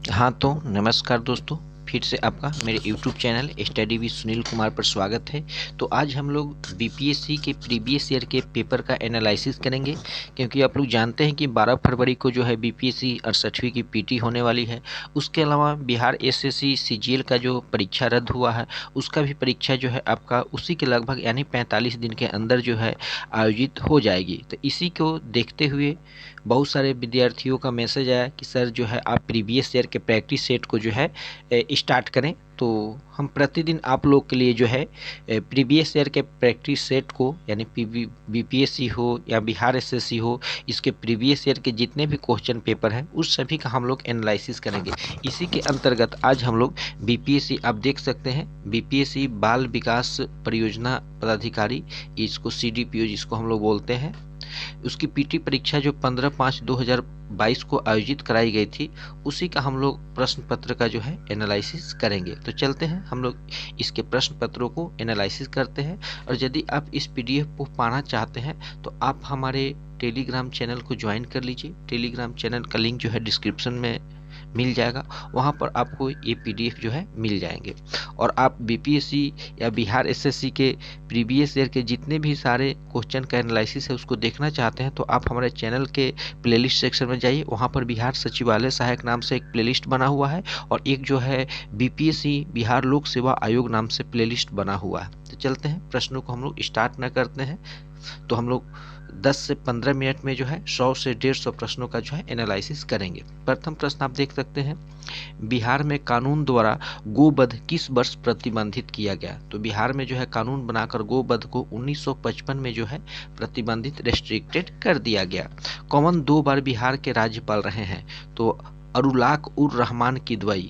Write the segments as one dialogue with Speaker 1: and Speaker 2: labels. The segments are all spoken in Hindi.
Speaker 1: हाँ तो नमस्कार दोस्तों, फिर से आपका मेरे YouTube channel study with Sunil Kumar पर स्वागत है। तो आज हम लोग बीपीएससी के प्रीवियस ईयर के पेपर का एनालिसिस करेंगे, क्योंकि आप लोग जानते हैं कि 12 फरवरी को जो है बीपीएससी 68वीं की पीटी होने वाली है। उसके अलावा बिहार एसएससी सीजीएल का जो परीक्षा रद्द हुआ है, उसका भी परीक्षा जो है आपका उसी के लगभग यानी 45 दिन के अंदर जो है आयोजित हो जाएगी। तो इसी को देखते हुए बहुत सारे विद्यार्थियों का मैसेज आया कि सर जो है आप प्रीवियस ईयर के प्रैक्टिस सेट को जो है स्टार्ट करें। तो हम प्रतिदिन आप लोग के लिए जो है प्रीवियस ईयर के प्रैक्टिस सेट को यानी बीपीएससी हो या बिहार एसएससी हो, इसके प्रीवियस ईयर के जितने भी क्वेश्चन पेपर हैं उस सभी का हम लोग एनालिसिस करेंगे। इसी के अंतर्गत आज हम लोग बीपीएससी, आप देख सकते हैं बीपीएससी बाल विकास परियोजना पदाधिकारी, इसको सीडीपीओ जिसको हम लोग बोलते हैं, उसकी पीटी परीक्षा जो 15/5/2022 को आयोजित कराई गई थी, उसी का हम लोग प्रश्न पत्र का जो है एनालिसिस करेंगे। तो चलते हैं हम लोग इसके प्रश्न पत्रों को एनालिसिस करते हैं। और यदि आप इस पीडीएफ को पाना चाहते हैं तो आप हमारे टेलीग्राम चैनल को ज्वाइन कर लीजिए। टेलीग्राम चैनल का लिंक जो है डिस्क्रिप्शन में मिल जाएगा, वहाँ पर आपको ये पीडीएफ जो है मिल जाएंगे। और आप बीपीएससी या बिहार एसएससी के प्रीवियस ईयर के जितने भी सारे क्वेश्चन का एनालिसिस है उसको देखना चाहते हैं तो आप हमारे चैनल के प्लेलिस्ट सेक्शन में जाइए। वहाँ पर बिहार सचिवालय सहायक नाम से एक प्लेलिस्ट बना हुआ है और एक जो है बीपीएससी बिहार लोक सेवा आयोग नाम से प्लेलिस्ट बना हुआ है। तो चलते हैं, प्रश्नों को हम लोग स्टार्ट न करते हैं तो हम लोग 10 से 15 मिनट में जो है 100 से 150 प्रश्नों का जो है एनालिसिस करेंगे। प्रथम प्रश्न आप देख सकते हैं, बिहार में कानून द्वारा गोवध किस वर्ष प्रतिबंधित किया गया। तो बिहार में जो है कानून बनाकर गोवध को 1955 में जो है प्रतिबंधित रेस्ट्रिक्टेड कर दिया गया। कौन 2 बार बिहार के राज्यपाल रहे हैं। तो अरुलाक उर रहमान किदवई,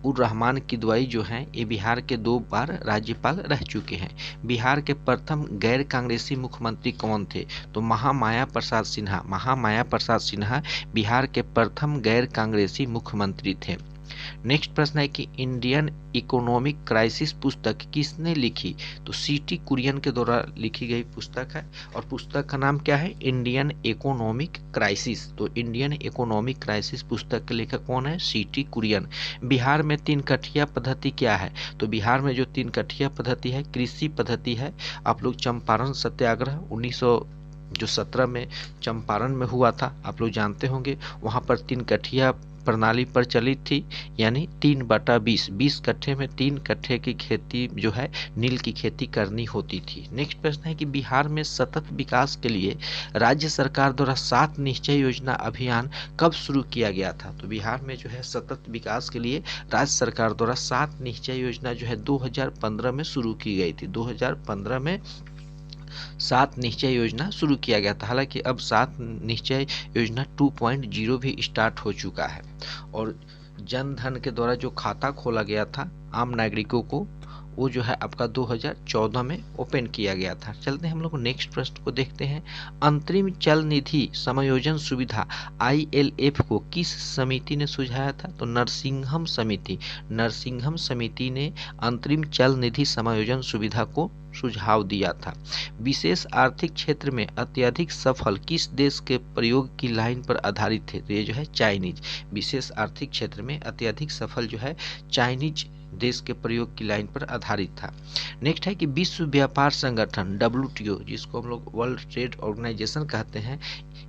Speaker 1: उर रहमान किदवई जो हैं ये बिहार के 2 बार राज्यपाल रह चुके हैं। बिहार के प्रथम गैर कांग्रेसी मुख्यमंत्री कौन थे। तो महामाया प्रसाद सिन्हा, महामाया प्रसाद सिन्हा बिहार के प्रथम गैर कांग्रेसी मुख्यमंत्री थे। नेक्स्ट प्रश्न है कि इंडियन इकोनॉमिक क्राइसिस पुस्तक किसने लिखी। तो सीटी कुरियन के द्वारा लिखी गई पुस्तक है और पुस्तक का नाम क्या है, इंडियन इकोनॉमिक क्राइसिस। तो इंडियन इकोनॉमिक क्राइसिस पुस्तक के लेखक कौन है, सीटी कुरियन। बिहार में 3 कठिया पद्धति क्या है। तो बिहार में जो 3 कठिया पद्धति है कृषि पद्धति है। आप लोग चंपारण सत्याग्रह 1917 में चंपारण में हुआ था, आप लोग जानते होंगे। वहाँ पर 3 कठिया प्रणाली प्रचलित थी, यानी 3/20, 20 कट्ठे में 3 कट्ठे की खेती जो है नील की खेती करनी होती थी। नेक्स्ट प्रश्न है कि बिहार में सतत विकास के लिए राज्य सरकार द्वारा 7 निश्चय योजना अभियान कब शुरू किया गया था। तो बिहार में जो है सतत विकास के लिए राज्य सरकार द्वारा 7 निश्चय योजना जो है 2015 में शुरू की गई थी। 2015 में 7 निश्चय योजना शुरू किया गया था। हालांकि अब 7 निश्चय योजना 2.0 भी स्टार्ट हो चुका है। और जन धन के द्वारा जो खाता खोला गया था आम नागरिकों को, वो जो है आपका 2014 में ओपन किया गया था। चलते हैं हम लोग नेक्स्ट प्रश्न को देखते हैं। अंतरिम चल निधि समायोजन सुविधा ILF को किस समिति ने सुझाया था। तो नरसिंघम समिति, नरसिंघम समिति ने अंतरिम चल निधि समायोजन सुविधा को सुझाव दिया था। विशेष आर्थिक क्षेत्र में अत्यधिक सफल किस देश के प्रयोग की लाइन पर आधारित थे। तो ये जो है चाइनीज, विशेष आर्थिक क्षेत्र में अत्यधिक सफल जो है चाइनीज देश के प्रयोग की लाइन पर आधारित था। नेक्स्ट है कि विश्व व्यापार संगठन WTO, जिसको हम लोग वर्ल्ड ट्रेड ऑर्गेनाइजेशन कहते हैं,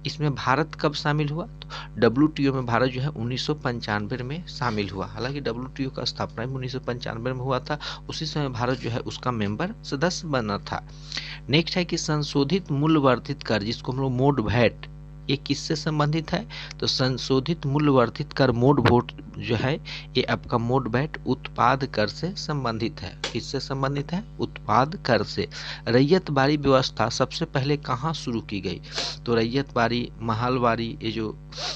Speaker 1: इसमें भारत कब शामिल हुआ। तो WTO में भारत जो है 1995 में शामिल हुआ। हालांकि WTO का स्थापना 1995 में हुआ था, उसी समय भारत जो है उसका मेंबर सदस्य बना था। नेक्स्ट है कि संशोधित मूल्य वर्धित कर, जिसको हम लोग मोड वैट, ये किससे संबंधित है। तो संशोधित मूल्य वर्धित कर मोड वोट जो है ये आपका मोड वैट उत्पाद कर से संबंधित है। किससे संबंधित है, उत्पाद कर से। रैयत बारी व्यवस्था सबसे पहले कहाँ शुरू की गई। तो रैयत बारी महलवारी ये जो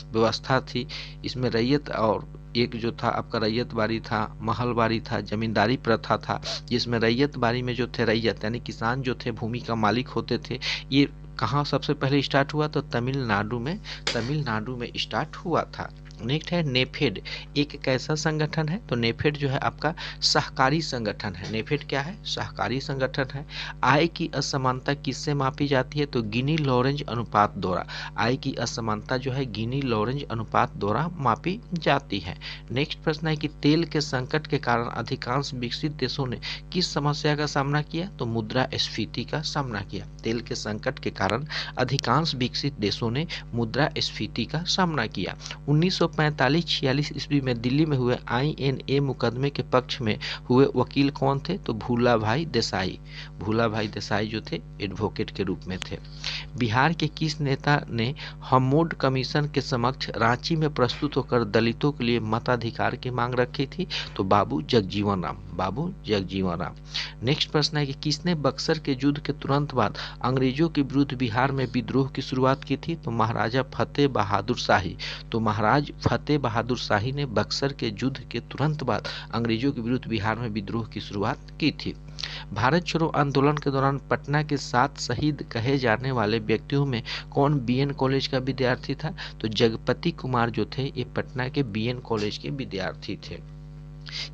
Speaker 1: व्यवस्था थी, इसमें रैयत और एक जो था आपका रैयत बारी था, महलवारी था, जमींदारी प्रथा था। जिसमें रैयत बारी में जो थे रैयत यानी किसान जो थे भूमि का मालिक होते थे, ये कहाँ सबसे पहले स्टार्ट हुआ। तो तमिलनाडु में, तमिलनाडु में स्टार्ट हुआ था। नेक्स्ट है नेफेड, एक कैसा संगठन है? तो नेफेड जो है आपका सहकारी संगठन है। नेफेड क्या है? सहकारी संगठन है। आय की असमानता किससे मापी जाती है? तो गिनी लॉरेंज अनुपात द्वारा। आय की असमानता जो है गिनी लॉरेंज अनुपात द्वारा मापी जाती है। नेक्स्ट प्रश्न है कि तेल के संकट के कारण अधिकांश विकसित देशों ने किस समस्या का सामना किया? तो मुद्रास्फीति का सामना किया। तेल के संकट के कारण अधिकांश विकसित देशों ने मुद्रास्फीति का सामना किया। 1945-46 ईस्वी में दिल्ली में हुए INA मुकदमे के पक्ष में हुए वकील कौन थे? तो भूलाभाई देसाई। भूलाभाई देसाई जो थे एडवोकेट के रूप में थे। बिहार के किस नेता ने हम्मोड कमीशन के समक्ष रांची में प्रस्तुत होकर दलितों के लिए मताधिकार की मांग रखी थी? तो बाबू जगजीवन राम। बाबू जगजीवन राम। नेक्स्ट प्रश्न है कि किसने बक्सर के युद्ध के तुरंत बाद अंग्रेजों के विरुद्ध बिहार में विद्रोह की शुरुआत की थी? तो महाराजा फतेह बहादुर शाही। तो महाराज फतेह बहादुर शाही ने बक्सर के युद्ध के तुरंत बाद अंग्रेजों के विरुद्ध बिहार में विद्रोह की शुरुआत की थी। भारत छोड़ो आंदोलन के दौरान पटना के 7 शहीद कहे जाने वाले व्यक्तियों में कौन BN कॉलेज का विद्यार्थी था? तो जगपति कुमार जो थे ये पटना के BN कॉलेज के विद्यार्थी थे।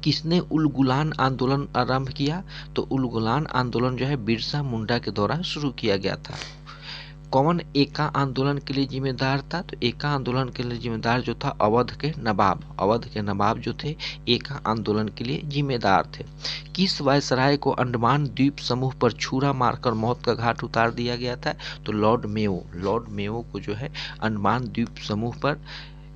Speaker 1: किसने उलगुलान आंदोलन आरंभ किया? तो उलगुलान आंदोलन जो है बिरसा मुंडा के द्वारा शुरू किया गया था। कौन एका आंदोलन के लिए जिम्मेदार था? तो एका आंदोलन के लिए जिम्मेदार जो था अवध के नवाब। अवध के नवाब जो थे एका आंदोलन के लिए जिम्मेदार थे। किस वायसराय को अंडमान द्वीप समूह पर छुरा मारकर मौत का घाट उतार दिया गया था? तो लॉर्ड मेयो। लॉर्ड मेयो को जो है अंडमान द्वीप समूह पर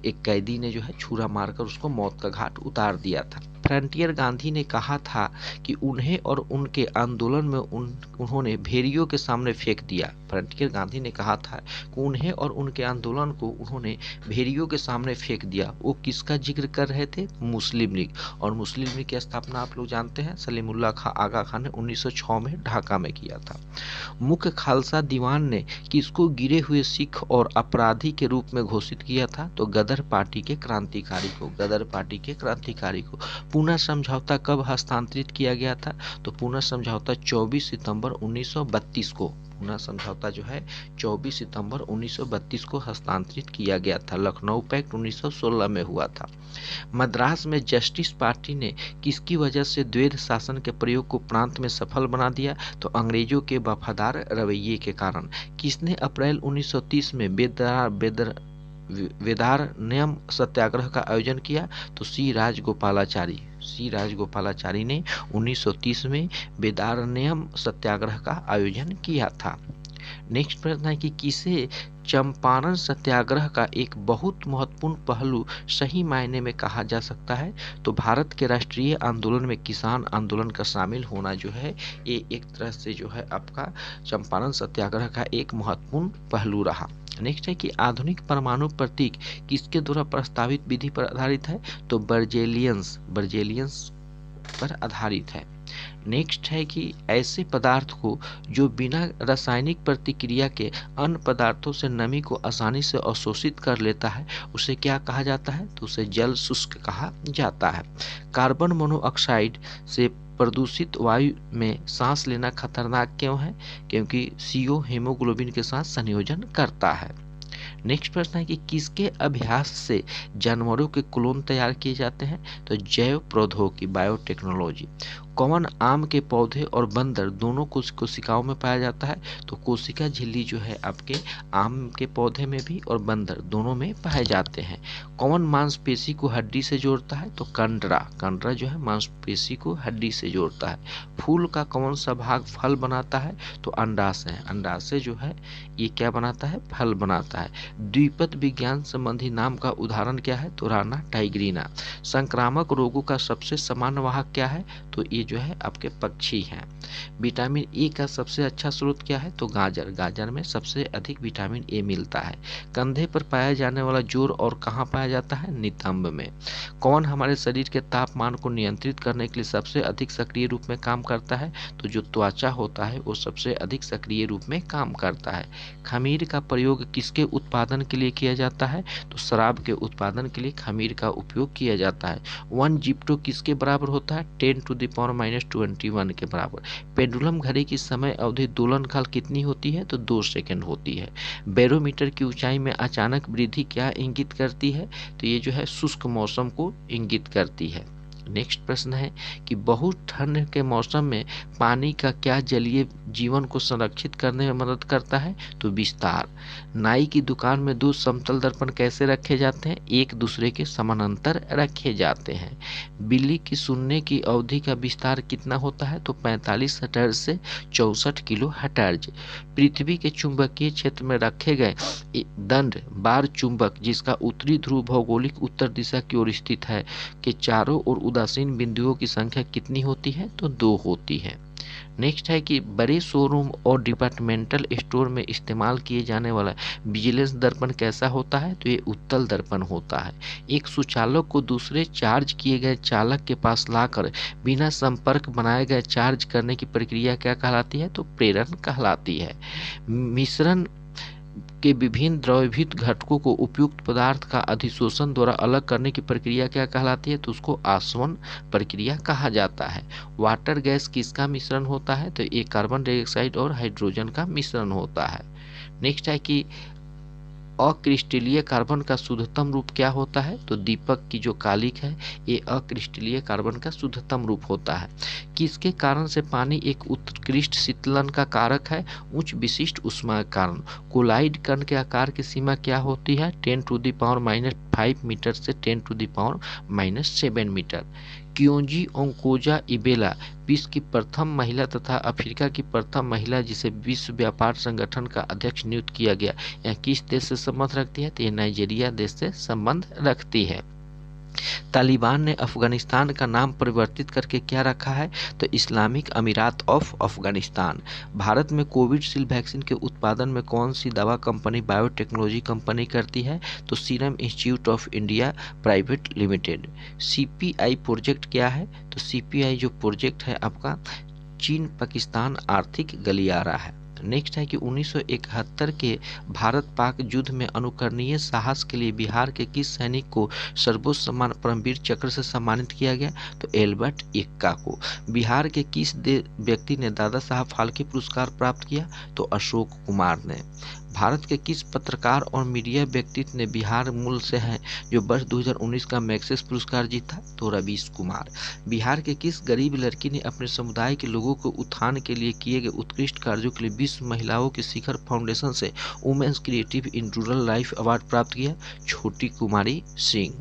Speaker 1: एक कैदी ने जो है छुरा मारकर उसको मौत का घाट उतार दिया था। फ्रंटियर गांधी ने कहा था कि उन्हें और उनके आंदोलन में उन्होंने भेड़ियों के सामने फेंक दिया। फ्रंटियर गांधी ने कहा था कि उन्हें और उनके आंदोलन को उन्होंने भेड़ियों के सामने फेंक दिया। वो किसका जिक्र कर रहे थे? मुस्लिम लीग। और मुस्लिम लीग की स्थापना आप लोग जानते हैं सलीमुल्लाह खां आगा खान ने 1906 में ढाका में किया था। मुख्य खालसा दीवान ने किसको गिरे हुए सिख और अपराधी के रूप में घोषित किया था? तो गदर पार्टी के क्रांतिकारी को। गदर पार्टी के क्रांतिकारी को। पुनः समझौता कब हस्तांतरित किया गया था? तो पुनः समझौता 24 सितंबर 1932 को। पुनः समझौता जो है 24 सितंबर 1932 को हस्तांतरित किया गया था। लखनऊ पैक्ट 1916 में हुआ था। मद्रास में जस्टिस पार्टी ने किसकी वजह से द्वैध शासन के प्रयोग को प्रांत में सफल बना दिया? तो अंग्रेजों के वफादार रवैये के कारण। किसने अप्रैल 1930 में वेदारण्यम सत्याग्रह का आयोजन किया? तो सी राजगोपालाचारी। सी राजगोपालाचारी ने 1930 में वेदारण्यम सत्याग्रह का आयोजन किया था। नेक्स्ट प्रश्न है कि किसे चंपारण सत्याग्रह का एक बहुत महत्वपूर्ण पहलू सही मायने में कहा जा सकता है? तो भारत के राष्ट्रीय आंदोलन में किसान आंदोलन का शामिल होना जो है ये एक तरह से जो है आपका चंपारण सत्याग्रह का एक महत्वपूर्ण पहलू रहा। नेक्स्ट है कि आधुनिक परमाणु प्रतीक किसके द्वारा प्रस्तावित विधि पर आधारित है? तो बर्जेलियंस पर आधारित है। नेक्स्ट है कि ऐसे पदार्थ को जो बिना रासायनिक प्रतिक्रिया के अन्य पदार्थों से नमी को आसानी से अवशोषित कर लेता है उसे क्या कहा जाता है? तो उसे जल शुष्क कहा जाता है। कार्बन मोनोऑक्साइड से प्रदूषित वायु में सांस लेना खतरनाक क्यों है? क्योंकि CO हीमोग्लोबिन के साथ संयोजन करता है। नेक्स्ट प्रश्न है कि किसके अभ्यास से जानवरों के क्लोन तैयार किए जाते हैं? तो जैव प्रौद्योगिकी बायोटेक्नोलॉजी। कौन आम के पौधे और बंदर दोनों कोशिकाओं में पाया जाता है? तो कोशिका झिल्ली जो है आपके आम के पौधे में भी और बंदर दोनों में पाए जाते हैं। कौन मांसपेशी को हड्डी से जोड़ता है? तो कंडरा। कंडरा जो है मांसपेशी को हड्डी से जोड़ता है। फूल का कौन सा भाग फल बनाता है? तो अंडाशय। अंडाशय जो है ये क्या बनाता है? फल बनाता है। द्विपद विज्ञान संबंधी नाम का उदाहरण क्या है? तो राना टाइग्रीना। संक्रामक रोगों का सबसे सामान्य वाहक क्या है? तो ये जो है आपके पक्षी हैं। विटामिन ए का सबसे अच्छा स्रोत क्या है? तो गाजर। गाजर में सबसे अधिक विटामिन ए मिलता है। कंधे पर पाया जाने वाला जोड़ और कहाँ पाया जाता है? नितंब में। कौन हमारे शरीर के तापमान को नियंत्रित करने के लिए सबसे अधिक सक्रिय रूप में काम करता है? तो जो त्वचा होता है वो सबसे अधिक सक्रिय रूप में काम करता है। खमीर का प्रयोग किसके उत्पादन के लिए किया जाता है? तो शराब के उत्पादन के लिए खमीर का उपयोग किया जाता है। 1 जिप्टो किसके बराबर होता है? 10 टू द 10⁻⁻21 के बराबर। पेंडुलम घड़ी की समय अवधि दोलन काल कितनी होती है? तो 2 सेकंड होती है। बैरोमीटर की ऊंचाई में अचानक वृद्धि क्या इंगित करती है? तो ये जो है शुष्क मौसम को इंगित करती है। नेक्स्ट प्रश्न है कि बहुत ठंड के मौसम में पानी का क्या जलीय जीवन को संरक्षित करने में मदद करता है? तो विस्तार। नाई की दुकान में 2 समतल दर्पण कैसे रखे जाते हैं? एक दूसरे के समानांतर रखे जाते हैं। बिल्ली की सुनने की अवधि का विस्तार कितना होता है? तो 45 हर्ट्ज से 64 किलो हर्ट्ज। पृथ्वी के चुंबकीय क्षेत्र में रखे गए दंड बार चुंबक जिसका उत्तरी ध्रुव भौगोलिक उत्तर दिशा की ओर स्थित है के चारों ओर उदासीन बिंदुओं की संख्या कितनी होती है? तो 2 होती है। नेक्स्ट है कि बड़े शोरूम और डिपार्टमेंटल स्टोर में इस्तेमाल किए जाने वाला विजिलेंस दर्पण कैसा होता है? तो ये उत्तल दर्पण होता है। एक सुचालक को दूसरे चार्ज किए गए चालक के पास लाकर बिना संपर्क बनाए गए चार्ज करने की प्रक्रिया क्या कहलाती है? तो प्रेरण कहलाती है। मिश्रण के विभिन्न द्रवीभूत घटकों को उपयुक्त पदार्थ का अधिशोषण द्वारा अलग करने की प्रक्रिया क्या कहलाती है? तो उसको आसवन प्रक्रिया कहा जाता है। वाटर गैस किसका मिश्रण होता है? तो ये कार्बन डाइऑक्साइड और हाइड्रोजन का मिश्रण होता है। नेक्स्ट है कि अक्रिस्टलीय कार्बन का शुद्धतम रूप क्या होता है? तो दीपक की जो कालिक है ये अक्रिस्टलीय कार्बन का शुद्धतम रूप होता है। किसके कारण से पानी एक उत्कृष्ट शीतलन का कारक है? उच्च विशिष्ट ऊष्मा के कारण। कोलाइड कण के आकार की सीमा क्या होती है? 10⁻⁻5 मीटर से 10⁻⁻7 मीटर। क्योंजी ओंकोजा इबेला विश्व की प्रथम महिला तथा अफ्रीका की प्रथम महिला जिसे विश्व व्यापार संगठन का अध्यक्ष नियुक्त किया गया, यह किस देश से संबंध रखती है? तो ये नाइजीरिया देश से संबंध रखती है। तालिबान ने अफगानिस्तान का नाम परिवर्तित करके क्या रखा है? तो इस्लामिक अमीरात ऑफ अफगानिस्तान। भारत में कोविशील्ड वैक्सीन के उत्पादन में कौन सी दवा कंपनी बायोटेक्नोलॉजी कंपनी करती है? तो serum institute of India private limited. CPI project क्या है? तो सीपीआई जो प्रोजेक्ट है आपका चीन पाकिस्तान आर्थिक गलियारा है। नेक्स्ट है कि 1971 के भारत पाक युद्ध में अनुकरणीय साहस के लिए बिहार के किस सैनिक को सर्वोच्च सम्मान परमवीर चक्र से सम्मानित किया गया? तो एल्बर्ट एक्का को। बिहार के किस व्यक्ति ने दादा साहब फाल्के पुरस्कार प्राप्त किया? तो अशोक कुमार ने। भारत के किस पत्रकार और मीडिया व्यक्तित्व ने बिहार मूल से हैं जो वर्ष 2019 का मैग्सेस पुरस्कार जीता? तो रवीश कुमार। बिहार के किस गरीब लड़की ने अपने समुदाय के लोगों को उत्थान के लिए किए गए उत्कृष्ट कार्यों के लिए विश्व महिलाओं के शिखर फाउंडेशन से women's creative in rural life award प्राप्त किया? छोटी कुमारी सिंह।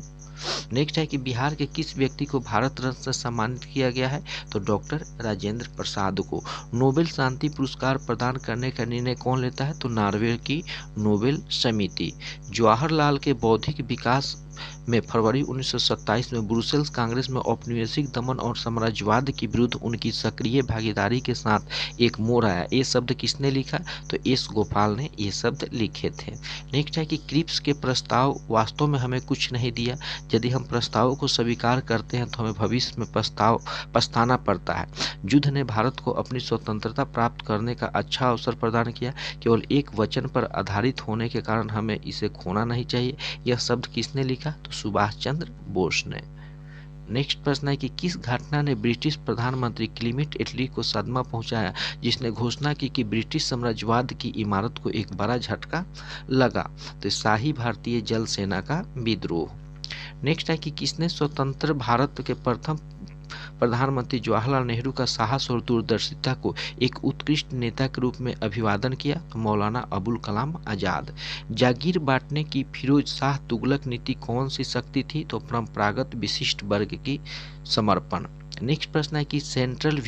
Speaker 1: नेक्स्ट है कि बिहार के किस व्यक्ति को भारत रत्न से सम्मानित किया गया है? तो डॉक्टर राजेंद्र प्रसाद को। नोबेल शांति पुरस्कार प्रदान करने का निर्णय कौन लेता है? तो नॉर्वे की नोबेल समिति। जवाहरलाल के बौद्धिक विकास में फरवरी 1927 में ब्रुसेल्स कांग्रेस में औपनिवेशिक दमन और साम्राज्यवाद के विरुद्ध उनकी सक्रिय भागीदारी के साथ एक मोड़ आया। ये शब्द किसने लिखा? तो एस गोपाल ने ये शब्द लिखे थे। नेक्स्ट है कि क्रिप्स के प्रस्ताव वास्तव में हमें कुछ नहीं दिया। यदि हम प्रस्तावों को स्वीकार करते हैं तो हमें भविष्य में पछताना पड़ता है। युद्ध ने भारत को अपनी स्वतंत्रता प्राप्त करने का अच्छा अवसर प्रदान किया। केवल एक वचन पर आधारित होने के कारण हमें इसे खोना नहीं चाहिए। यह शब्द किसने लिखा? तो सुभाष चंद्र बोस ने। नेक्स्ट प्रश्न है कि किस घटना ने ब्रिटिश प्रधानमंत्री क्लीमेंट एटली को सदमा पहुंचाया जिसने घोषणा की कि ब्रिटिश साम्राज्यवाद की इमारत को एक बड़ा झटका लगा? तो शाही भारतीय जल सेना का विद्रोह। नेक्स्ट है कि किसने स्वतंत्र भारत के प्रथम प्रधानमंत्री जवाहरलाल नेहरू का साहस और दूरदर्शिता को एक उत्कृष्ट नेता के रूप में अभिवादन किया? तो मौलाना अबुल कलाम आजाद। जागीर बांटने की फिरोज शाह तुगलक नीति कौन सी शक्ति थी? तो परंपरागत विशिष्ट वर्ग की समर्पण। नेक्स्ट प्रश्न है कि सेंट्रल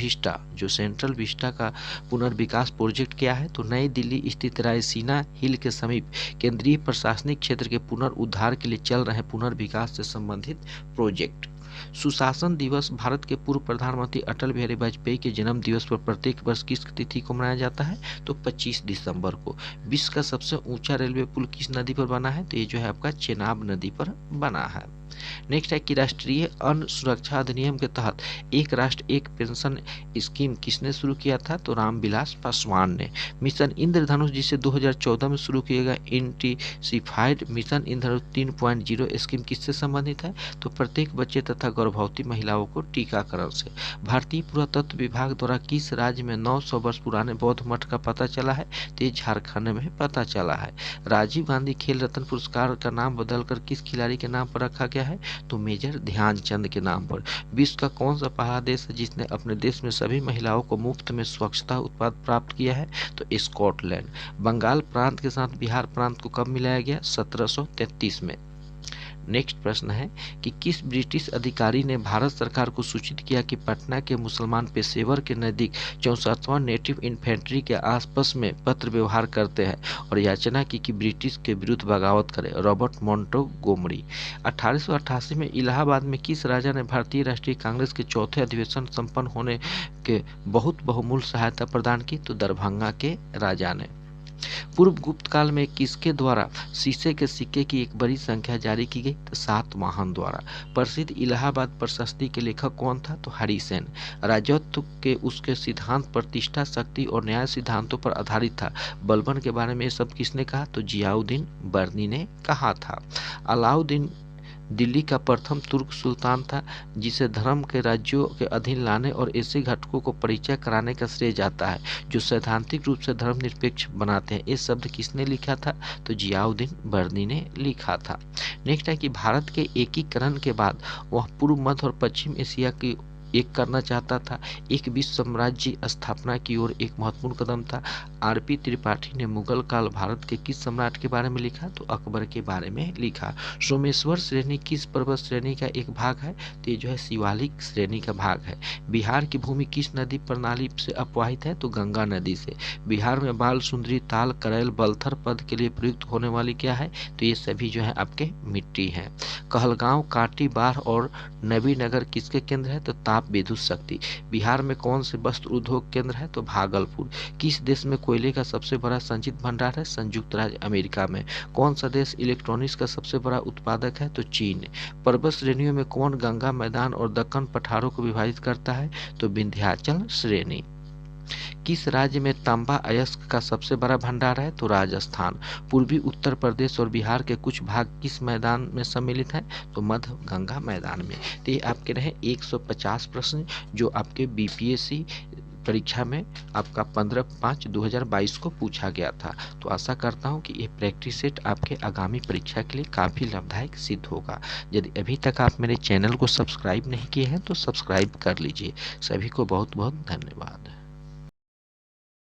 Speaker 1: विस्टा का पुनर्विकास प्रोजेक्ट क्या है? तो नई दिल्ली स्थित रायसीना हिल के समीप केंद्रीय प्रशासनिक क्षेत्र के पुनर्उद्धार के लिए चल रहे पुनर्विकास से संबंधित प्रोजेक्ट। सुशासन दिवस भारत के पूर्व प्रधानमंत्री अटल बिहारी वाजपेयी के जन्म दिवस पर प्रत्येक वर्ष किस तिथि को मनाया जाता है? तो 25 दिसंबर को। विश्व का सबसे ऊंचा रेलवे पुल किस नदी पर बना है? तो ये जो है आपका चेनाब नदी पर बना है। नेक्स्ट है कि राष्ट्रीय अन्न सुरक्षा अधिनियम के तहत एक राष्ट्र एक पेंशन स्कीम किसने शुरू किया था? तो रामविलास पासवान ने। मिशन इंद्रधनुष जिसे 2014 में शुरू किया गया इंटेंसिफाइड मिशन इंद्रधनुष 3.0 स्कीम किससे संबंधित है? तो प्रत्येक बच्चे तथा गर्भवती महिलाओं को टीकाकरण से। भारतीय पुरातत्व विभाग द्वारा किस राज्य में 900 वर्ष पुराने बौद्ध मठ का पता चला है? तो ये झारखंड में पता चला है। राजीव गांधी खेल रत्न पुरस्कार का नाम बदलकर किस खिलाड़ी के नाम पर रखा गया है? तो मेजर ध्यानचंद के नाम पर। विश्व का कौन सा पहला देश है जिसने अपने देश में सभी महिलाओं को मुफ्त में स्वच्छता उत्पाद प्राप्त किया है? तो स्कॉटलैंड। बंगाल प्रांत के साथ बिहार प्रांत को कब मिलाया गया? 1733 में। नेक्स्ट प्रश्न है कि किस ब्रिटिश अधिकारी ने भारत सरकार को सूचित किया कि पटना के मुसलमान पेशेवर के नजदीक 64वां नेटिव इन्फेंट्री के आसपास में पत्र व्यवहार करते हैं और याचना की कि ब्रिटिश के विरुद्ध बगावत करें? Robert Montgomery. 1888 में इलाहाबाद में किस राजा ने भारतीय राष्ट्रीय कांग्रेस के चौथे अधिवेशन संपन्न होने के बहुत बहुमूल्य सहायता प्रदान की? तो दरभंगा के राजा ने। पूर्व गुप्त काल में किसके द्वारा शीशे के सिक्के की एक बड़ी संख्या जारी की गई? तो सातवाहन द्वारा। प्रसिद्ध इलाहाबाद प्रशस्ति के लेखक कौन था? तो हरिसेन। राजत्व के उसके सिद्धांत प्रतिष्ठा, शक्ति और न्याय सिद्धांतों पर आधारित था। बलबन के बारे में ये सब किसने कहा? तो जियाउद्दीन बर्नी ने कहा था। अलाउद्दीन दिल्ली का प्रथम तुर्क सुल्तान था जिसे धर्म के राज्यों के अधीन लाने और ऐसे घटकों को परिचय कराने का श्रेय जाता है जो सैद्धांतिक रूप से धर्मनिरपेक्ष बनाते हैं। ये शब्द किसने लिखा था? तो जियाउद्दीन बर्नी ने लिखा था। नेक्स्ट है कि भारत के एकीकरण के बाद वह पूर्व, मध्य और पश्चिम एशिया की एक करना चाहता था। एक विश्व साम्राज्य स्थापना की ओर एक महत्वपूर्ण कदम था। आरपी त्रिपाठी ने मुगल काल भारत के किस सम्राट के बारे में लिखा? तो अकबर के बारे में लिखा। सोमेश्वर श्रेणी किस पर्वत श्रेणी का एक भाग है? तो ये जो है शिवालिक श्रेणी का भाग है। बिहार की भूमि किस नदी प्रणाली से अपवाहित है? तो गंगा नदी से। बिहार में बाल सुंदरी, ताल, करैल, बलथर पद के लिए प्रयुक्त होने वाली क्या है? तो ये सभी जो है आपके मिट्टी है। कहलगांव, कांटी, बाढ़ और नबीनगर किसके केंद्र है? तो ताप विद्युत शक्ति। बिहार में कौन से वस्त्र उद्योग केंद्र है? तो भागलपुर। किस देश में कोयले का सबसे बड़ा संचित भंडार है? संयुक्त राज्य अमेरिका में। कौन सा देश इलेक्ट्रॉनिक्स का सबसे बड़ा उत्पादक है? तो चीन। पर्वत श्रेणियों में कौन गंगा मैदान और दक्कन पठारों को विभाजित करता है? तो विंध्याचल श्रेणी। किस राज्य में तांबा अयस्क का सबसे बड़ा भंडार है? तो राजस्थान। पूर्वी उत्तर प्रदेश और बिहार के कुछ भाग किस मैदान में सम्मिलित हैं? तो मध्य गंगा मैदान में। तो ये आपके रहे 150 प्रश्न जो आपके बीपीएससी परीक्षा में आपका 15/5/2022 को पूछा गया था। तो आशा करता हूं कि ये प्रैक्टिस सेट आपके आगामी परीक्षा के लिए काफ़ी लाभदायक सिद्ध होगा। यदि अभी तक आप मेरे चैनल को सब्सक्राइब नहीं किए हैं तो सब्सक्राइब कर लीजिए। सभी को बहुत बहुत धन्यवाद।